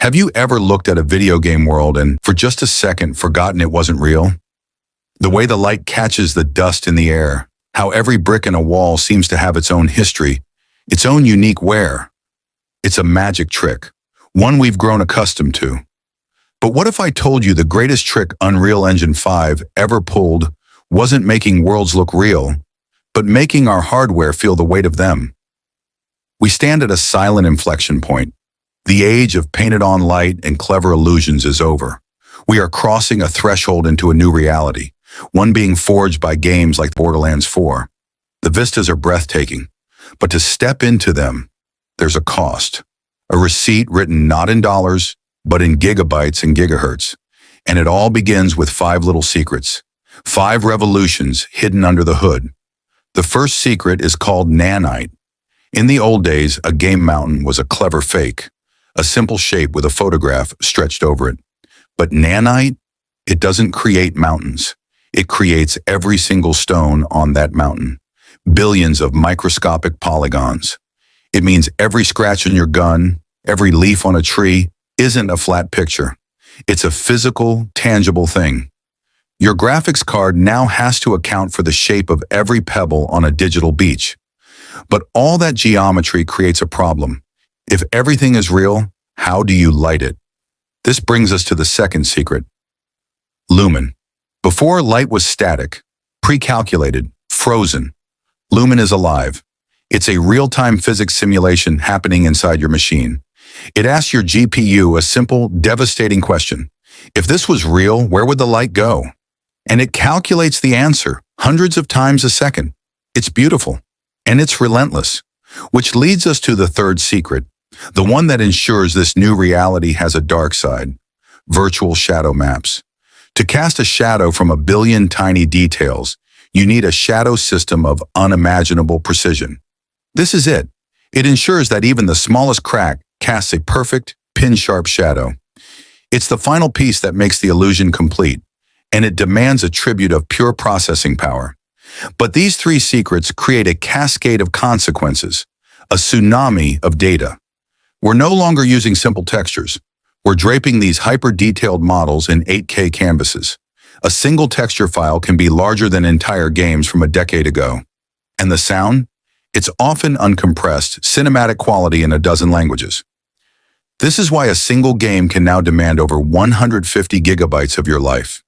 Have you ever looked at a video game world and, for just a second, forgotten it wasn't real? The way the light catches the dust in the air, how every brick in a wall seems to have its own history, its own unique wear. It's a magic trick, one we've grown accustomed to. But what if I told you the greatest trick Unreal Engine 5 ever pulled wasn't making worlds look real, but making our hardware feel the weight of them? We stand at a silent inflection point. The age of painted-on light and clever illusions is over. We are crossing a threshold into a new reality, one being forged by games like Borderlands 4. The vistas are breathtaking, but to step into them, there's a cost. A receipt written not in dollars, but in gigabytes and gigahertz. And it all begins with 5 little secrets, 5 revolutions hidden under the hood. The first secret is called Nanite. In the old days, a game mountain was a clever fake, a simple shape with a photograph stretched over it. But Nanite, it doesn't create mountains. It creates every single stone on that mountain. Billions of microscopic polygons. It means every scratch on your gun, every leaf on a tree, isn't a flat picture. It's a physical, tangible thing. Your graphics card now has to account for the shape of every pebble on a digital beach. But all that geometry creates a problem. If everything is real, how do you light it? This brings us to the second secret. Lumen. Before light was static, pre-calculated, frozen, Lumen is alive. It's a real-time physics simulation happening inside your machine. It asks your GPU a simple, devastating question. If this was real, where would the light go? And it calculates the answer hundreds of times a second. It's beautiful, and it's relentless. Which leads us to the third secret, the one that ensures this new reality has a dark side: virtual shadow maps. To cast a shadow from a billion tiny details, you need a shadow system of unimaginable precision. This is it. It ensures that even the smallest crack casts a perfect, pin-sharp shadow. It's the final piece that makes the illusion complete, and it demands a tribute of pure processing power. But these 3 secrets create a cascade of consequences, a tsunami of data. We're no longer using simple textures. We're draping these hyper-detailed models in 8K canvases. A single texture file can be larger than entire games from a decade ago. And the sound? It's often uncompressed, cinematic quality in a dozen languages. This is why a single game can now demand over 150 gigabytes of your life.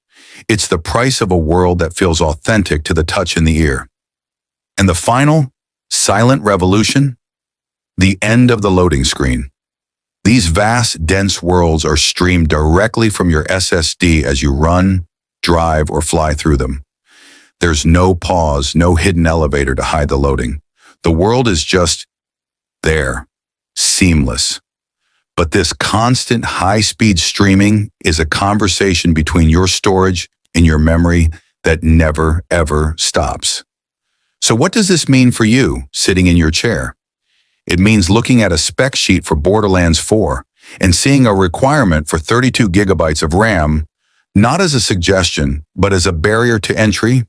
It's the price of a world that feels authentic to the touch in the ear. And the final, silent revolution? The end of the loading screen. These vast, dense worlds are streamed directly from your SSD as you run, drive, or fly through them. There's no pause, no hidden elevator to hide the loading. The world is just there, seamless. But this constant high-speed streaming is a conversation between your storage and your memory that never, ever stops. So what does this mean for you, sitting in your chair? It means looking at a spec sheet for Borderlands 4 and seeing a requirement for 32 gigabytes of RAM, not as a suggestion, but as a barrier to entry.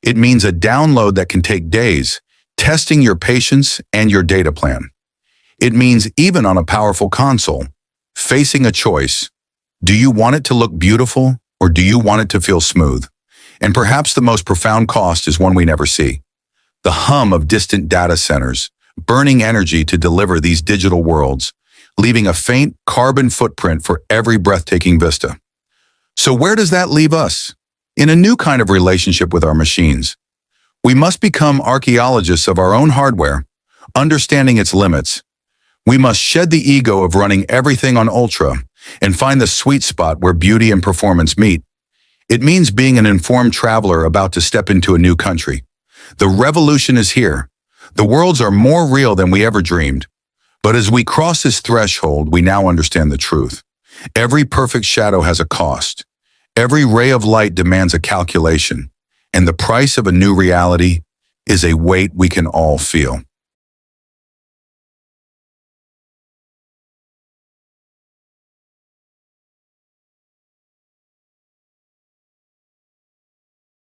It means a download that can take days, testing your patience and your data plan. It means even on a powerful console, facing a choice. Do you want it to look beautiful or do you want it to feel smooth? And perhaps the most profound cost is one we never see. The hum of distant data centers, burning energy to deliver these digital worlds, leaving a faint carbon footprint for every breathtaking vista. So where does that leave us? In a new kind of relationship with our machines. We must become archaeologists of our own hardware, understanding its limits. We must shed the ego of running everything on ultra and find the sweet spot where beauty and performance meet. It means being an informed traveler about to step into a new country. The revolution is here. The worlds are more real than we ever dreamed. But as we cross this threshold, we now understand the truth. Every perfect shadow has a cost. Every ray of light demands a calculation. And the price of a new reality is a weight we can all feel.